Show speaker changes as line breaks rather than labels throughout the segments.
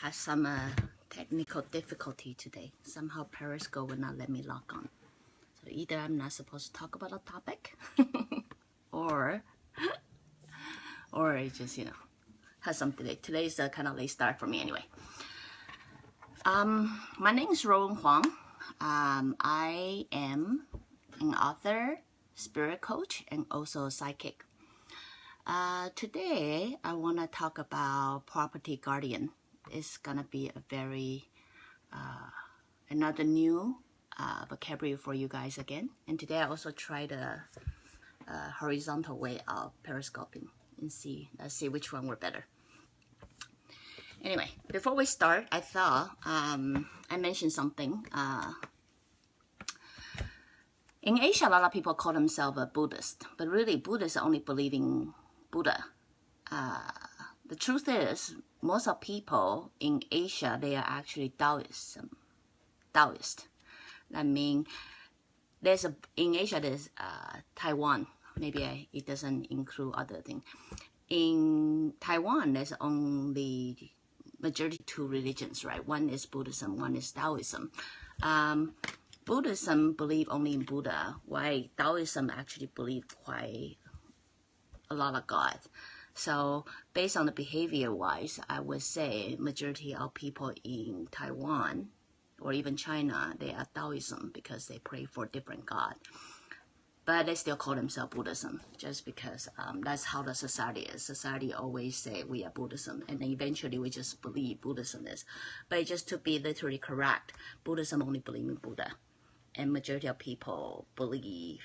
had some technical difficulty today. Somehow Periscope will not let me log on. So either I'm not supposed to talk about a topic or it just, has some delay. Today's a kind of late start for me anyway. My name is Ruowen Huang. I am an author, spirit coach, and also a psychic. Today, I want to talk about property guardian. It's gonna be a very, another new vocabulary for you guys again. And today I also tried a horizontal way of periscoping and let's see which one works better. Anyway, before we start, I thought I mentioned something. In Asia, a lot of people call themselves a Buddhist, but really Buddhists only believe in Buddha. The truth is, most of people in Asia, they are actually Taoist. I mean, in Asia, there's Taiwan. Maybe it doesn't include other things. In Taiwan, there's only majority two religions, right? One is Buddhism, one is Taoism. Buddhism believe only in Buddha, while Taoism actually believe quite a lot of God. So based on the behavior wise, I would say majority of people in Taiwan or even China, they are Taoism because they pray for different God. But they still call themselves Buddhism just because that's how the society is. Society always say we are Buddhism, and then eventually we just believe Buddhism is. But just to be literally correct, Buddhism only believe in Buddha. And majority of people believe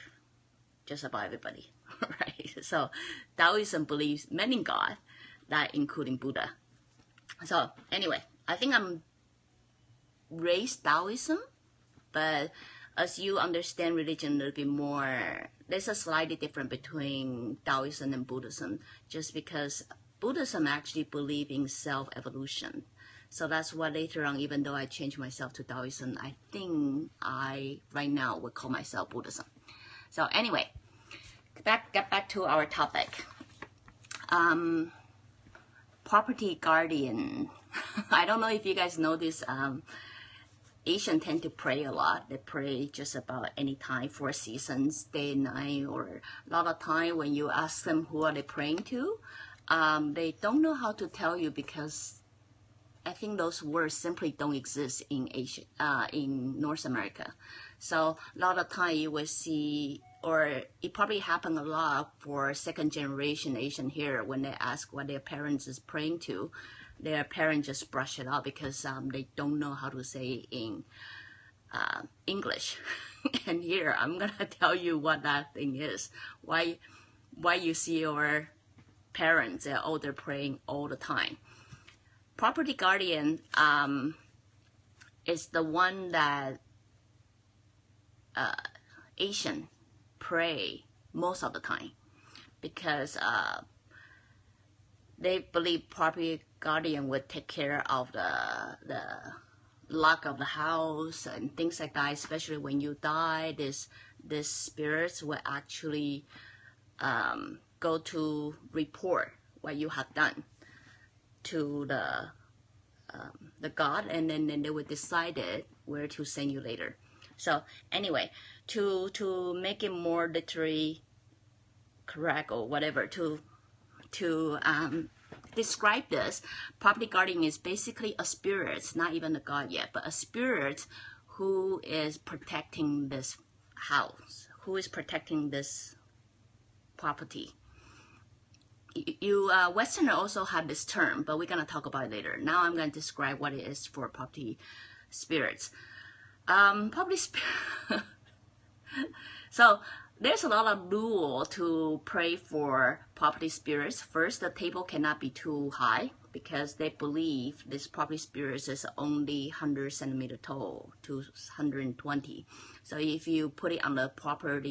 just about everybody, right? So Taoism believes many gods, that including Buddha. So anyway, I think I'm raised Taoism, but as you understand religion a little bit more, there's a slightly different between Taoism and Buddhism, just because Buddhism actually believe in self-evolution. So that's why later on, even though I changed myself to Taoism, I think I, right now, would call myself Buddhism. So anyway, get back to our topic. Property guardian. I don't know if you guys know this. Asian tend to pray a lot. They pray just about any time, 4 seasons, day and night, or a lot of time when you ask them who are they praying to, they don't know how to tell you because I think those words simply don't exist in Asia, in North America. So a lot of time you will see, or it probably happened a lot for second generation Asian here when they ask what their parents is praying to, their parents just brush it off because they don't know how to say in English. And here I'm gonna tell you what that thing is. Why you see your parents, they're older, praying all the time. Property guardian is the one that Asian pray most of the time because they believe property guardian would take care of the luck of the house and things like that. Especially when you die, this spirits will actually go to report what you have done to the God, and then they would decide where to send you later. So anyway, to make it more literally correct or whatever, to describe this, property guardian is basically a spirit, not even a God yet, but a spirit who is protecting this house, who is protecting this property. You Westerner also have this term, but we're gonna talk about it later. Now I'm gonna describe what it is for property spirits. So there's a lot of rule to pray for property spirits. First, the table cannot be too high because they believe this property spirits is only 100 centimeter tall to 120. So if you put it on the proper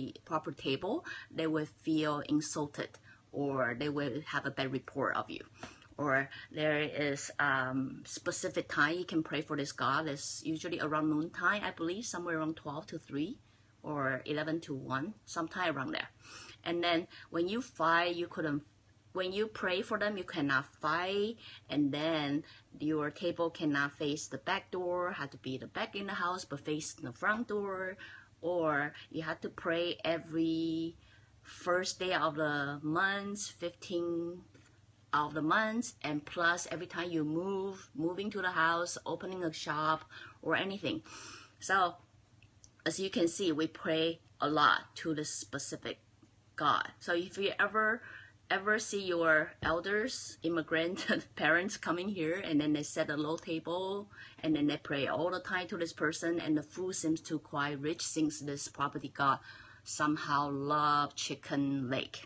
table, they will feel insulted, or they will have a bad report of you. Or there is specific time you can pray for this God. It's usually around noon time, I believe, somewhere around 12 to 3 or 11 to 1, sometime around there. And then when you fight, you couldn't when you pray for them, you cannot fight, and then your table cannot face the back door, have to be the back in the house, but face the front door, or you have to pray every first day of the month, 15th of the month, and plus every time you moving to the house, opening a shop, or anything. So, as you can see, we pray a lot to the specific God. So if you ever see your elders, immigrant parents coming here, and then they set a low table, and then they pray all the time to this person, and the food seems to quite rich since this property God somehow love chicken leg.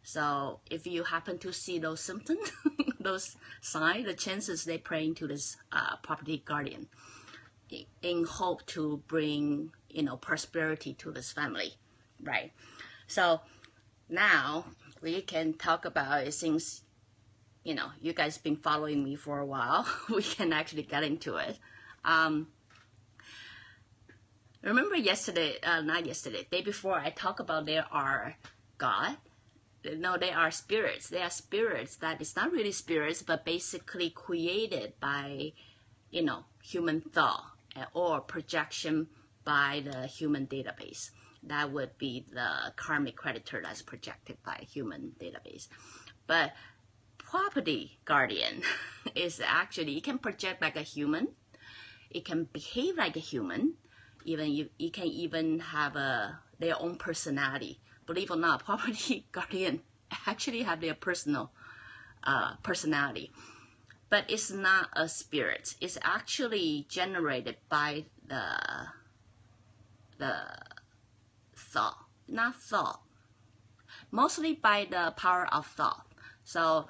So if you happen to see those symptoms, those signs, the chances they praying to this property guardian in hope to bring, prosperity to this family, right? So now we can talk about it since, you guys been following me for a while. We can actually get into it. Remember day before, I talked about there are God. No, they are spirits. They are spirits that is not really spirits, but basically created by, human thought or projection by the human database. That would be the karmic creditor that's projected by human database. But property guardian is actually, it can project like a human. It can behave like a human. It can even have their own personality. Believe it or not, property guardian actually have their personal personality. But it's not a spirit. It's actually generated by the thought, not thought. Mostly by the power of thought. So,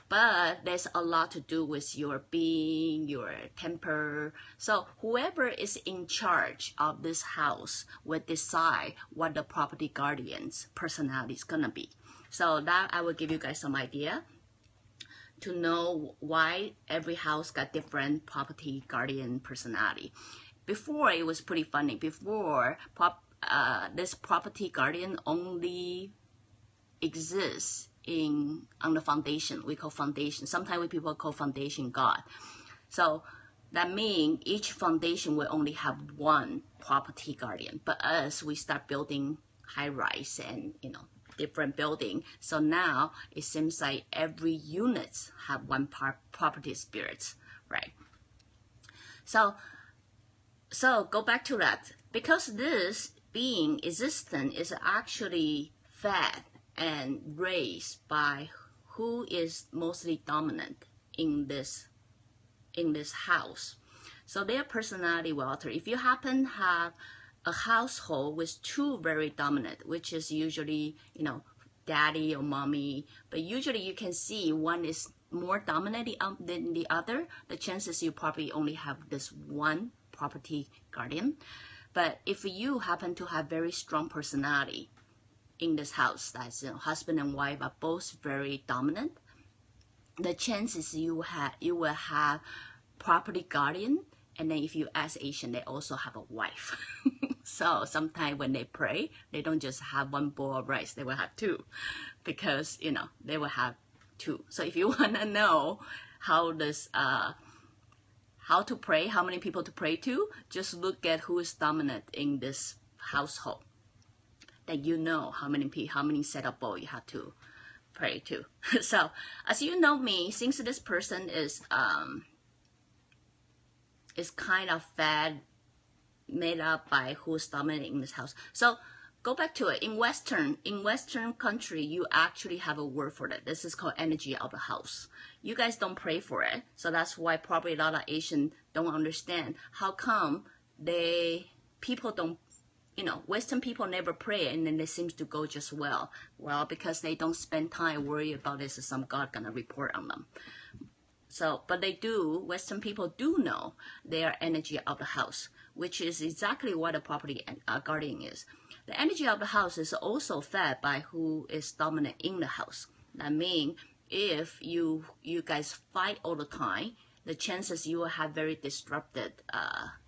but there's a lot to do with your being, your temper. So whoever is in charge of this house will decide what the property guardian's personality is gonna be. So that I will give you guys some idea to know why every house got different property guardian personality. Before, it was pretty funny. Before, this property guardian only exists on the foundation. We call foundation. Sometimes people call foundation God. So that means each foundation will only have one property guardian. But us, we start building high rise and different building. So now it seems like every unit have one property spirit, right? So go back to that. Because this being existent is actually fed and raised by who is mostly dominant in this house. So their personality will alter. If you happen to have a household with two very dominant, which is usually, daddy or mommy, but usually you can see one is more dominant than the other, the chances you probably only have this one property guardian. But if you happen to have very strong personality in this house, that's husband and wife are both very dominant, the chances you will have property guardian, and then if you ask Asian, they also have a wife. So sometimes when they pray, they don't just have one bowl of rice, they will have two, because they will have two. So if you want to know how to pray, how many people to pray to, just look at who is dominant in this household. Then you know how many set of bowl you have to pray to. So as you know me, since this person is kind of made up by who's dominant in this house. So go back to it. In Western country, you actually have a word for that. This is called energy of the house. You guys don't pray for it, so that's why probably a lot of Asian don't understand how come people don't. Western people never pray, and then it seems to go just well. Well, because they don't spend time worrying about this, is some God gonna report on them. So, but they do. Western people do know their energy of the house, which is exactly what a property guardian is. The energy of the house is also fed by who is dominant in the house. That means if you guys fight all the time, the chances you will have very disrupted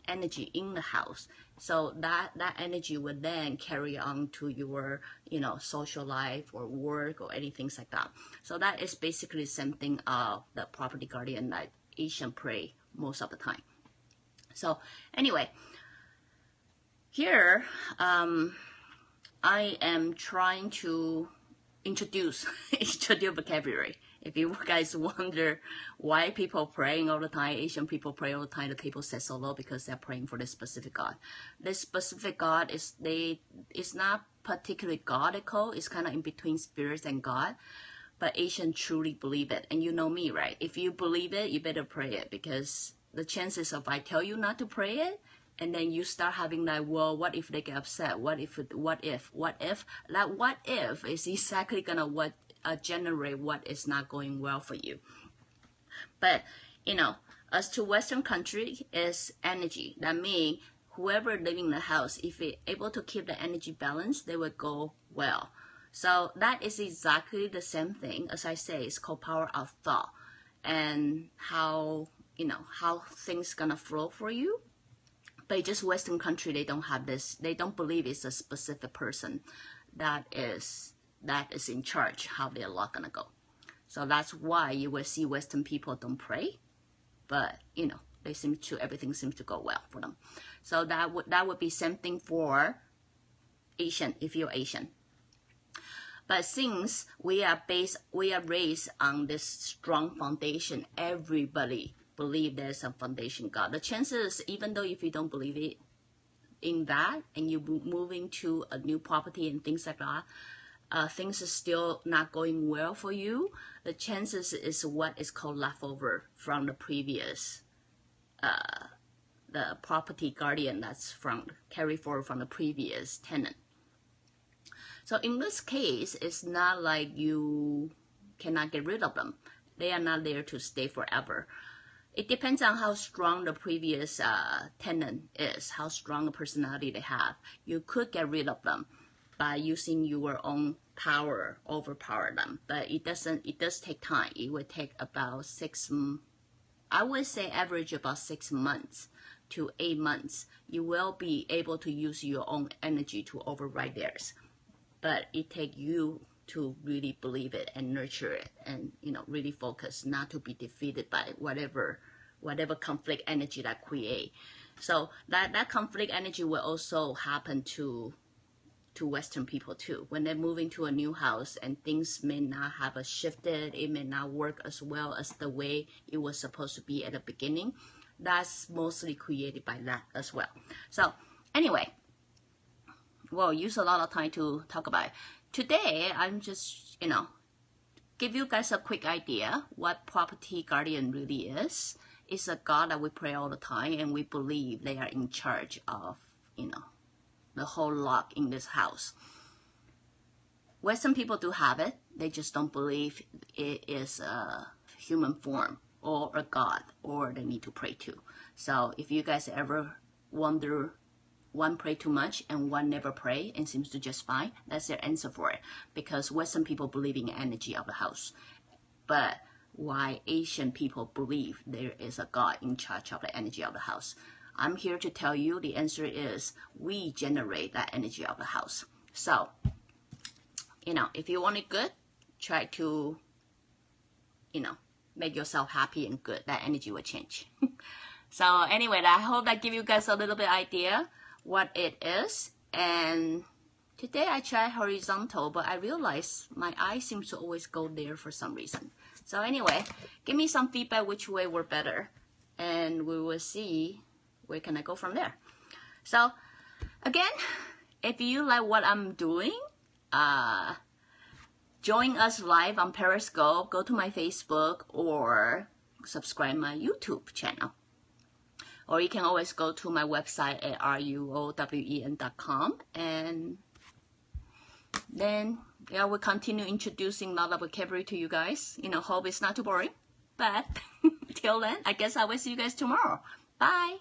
energy in the house. So that energy would then carry on to your, social life or work or anything like that. So that is basically the same thing of the property guardian that Asian pray most of the time. So anyway, here I am trying to introduce new vocabulary. If you guys wonder why people praying all the time, Asian people pray all the time, the people say so low because they're praying for this specific God. This specific God it's not particularly godical. It's kind of in between spirits and God. But Asian truly believe it. And you know me, right? If you believe it, you better pray it, because the chances of I tell you not to pray it, and then you start having like, well, what if they get upset? What if? That what if is exactly gonna generate what is not going well for you. But, as to Western country is energy. That means whoever living in the house, if they're able to keep the energy balance, they will go well. So that is exactly the same thing. As I say, it's called power of thought, and how things gonna flow for you. But just Western country, they don't have this. They don't believe it's a specific person that is in charge how their luck gonna go. So that's why you will see Western people don't pray, but everything seems to go well for them. So that would be same thing for Asian, if you're Asian. But since we are raised on this strong foundation, everybody believe there's a foundation God. The chances, even though if you don't believe it in that, and you moving to a new property and things like that, things are still not going well for you, the chances is what is called leftover from the previous, the property guardian that's carry forward from the previous tenant. So in this case, it's not like you cannot get rid of them. They are not there to stay forever. It depends on how strong the previous tenant is, how strong a personality they have. You could get rid of them by using your own power, overpower them. But it does take time. It would take about I would say average about 6 months to 8 months. You will be able to use your own energy to override theirs. But it takes you to really believe it and nurture it, and really focus, not to be defeated by whatever conflict energy that create. So that conflict energy will also happen to Western people too. When they're moving to a new house and things may not have shifted, it may not work as well as the way it was supposed to be at the beginning. That's mostly created by that as well. So anyway, we'll use a lot of time to talk about it. Today, I'm just, give you guys a quick idea what property guardian really is. It's a God that we pray all the time, and we believe they are in charge of, the whole lot in this house. Western people do have it. They just don't believe it is a human form or a God, or they need to pray to. So if you guys ever wonder, one pray too much and one never pray and seems to just fine, that's their answer for it. Because Western people believe in the energy of the house. But why Asian people believe there is a God in charge of the energy of the house? I'm here to tell you the answer is we generate that energy of the house. So, if you want it good, try to, make yourself happy and good. That energy will change. So anyway, I hope that give you guys a little bit idea what it is. And today I tried horizontal, but I realized my eye seems to always go there for some reason. So anyway, give me some feedback which way we're better, and we will see where can I go from there. So again, if you like what I'm doing, join us live on Periscope, go to my Facebook, or subscribe my YouTube channel. Or you can always go to my website at ruowen.com, and then we'll continue introducing a lot of vocabulary to you guys. Hope it's not too boring. But till then, I guess I will see you guys tomorrow. Bye.